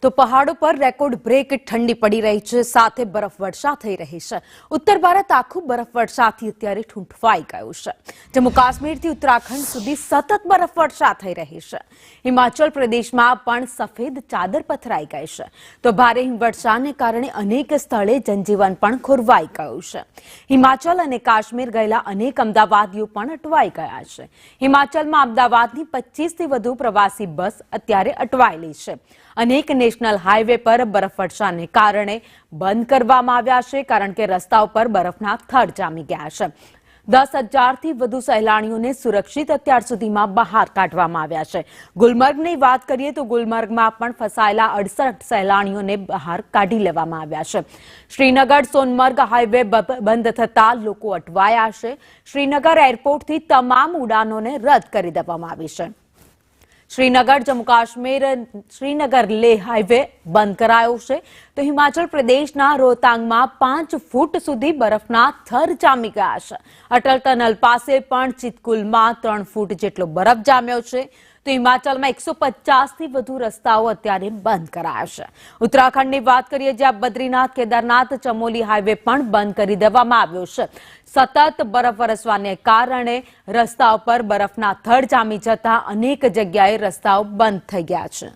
તો પહાડો પર રેકોર્ડ બ્રેક ઠંડી પડી રહી છે, સાથે બરફવર્ષા થઈ રહી છે। ઉત્તર ભારત આખું બરફવર્ષાથી અત્યારે ઠૂંઠવાઈ ગયું છે। જમ્મુ કાશ્મીરથી ઉત્તરાખંડ સુધી સતત બરફવર્ષા થઈ રહી છે। હિમાચલ પ્રદેશમાં પણ સફેદ ચાદર પથરાઈ ગઈ છે, તો ભારે હિમવર્ષાને કારણે અનેક સ્થળે જનજીવન પણ ખોરવાઈ ગયું છે। હિમાચલ અને કાશ્મીર ગયેલા અનેક અમદાવાદીઓ પણ અટવાઈ ગયા છે। હિમાચલમાં અમદાવાદની 25થી વધુ પ્રવાસી બસ અત્યારે અટવાયેલી છે। અનેક નેશનલ હાઈવે પર બરફવર્ષાને કારણે બંધ કરવામાં આવ્યા છે, કારણ કે રસ્તાઓ પર બરફના થર જામી ગયા છે। 10,000થી વધુ સહેલાણીઓને સુરક્ષિત અત્યાર સુધીમાં બહાર કાઢવામાં આવ્યા છે। ગુલમર્ગની વાત કરીએ તો ગુલમર્ગમાં પણ ફસાયેલા 68 સહેલાણીઓને બહાર કાઢી લેવામાં આવ્યા છે। શ્રીનગર સોનમર્ગ હાઈવે બંધ થતા લોકો અટવાયા છે। શ્રીનગર એરપોર્ટથી તમામ ઉડાનોને રદ કરી દેવામાં આવી છે। શ્રીનગર જમ્મુ કાશ્મીર શ્રીનગર લેહ હાઈવે બંધ કરાયો છે, તો હિમાચલ પ્રદેશના રોહતાંગમાં 5 ફૂટ સુધી બરફના થર જામી ગયા છે। અટલ ટનલ પાસે પણ ચિતકુલમાં 3 ફૂટ જેટલો બરફ જામ્યો છે, તો હિમાચલમાં 150થી વધુ રસ્તાઓ અત્યારે બંધ કરાયા છે। ઉત્તરાખંડની વાત કરીએ, જ્યાં બદ્રીનાથ કેદારનાથ ચમોલી હાઈવે પણ બંધ કરી દેવામાં આવ્યો છે। સતત બરફ વરસવાને કારણે રસ્તાઓ પર બરફના થર જામી જતા અનેક જગ્યાએ રસ્તાઓ બંધ થઈ ગયા છે।